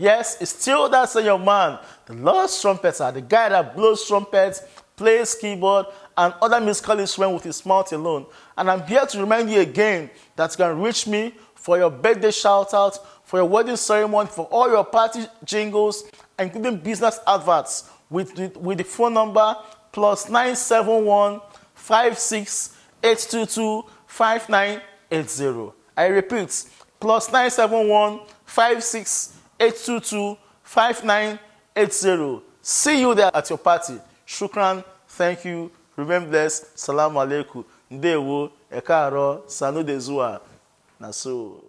Yes, it's still that same man, the lost trumpeter, the guy that blows trumpets, plays keyboard, and other musical instruments with his mouth alone. And I'm here to remind you again that you can reach me for your birthday shout-out, for your wedding ceremony, for all your party jingles, including business adverts, with the phone number +971 56 822 5980. I repeat, +971 56 822 5980. See you there at your party. Shukran, thank you, remain blessed, salam alaikum, ndewo, ekaro, sanu de zua, naso.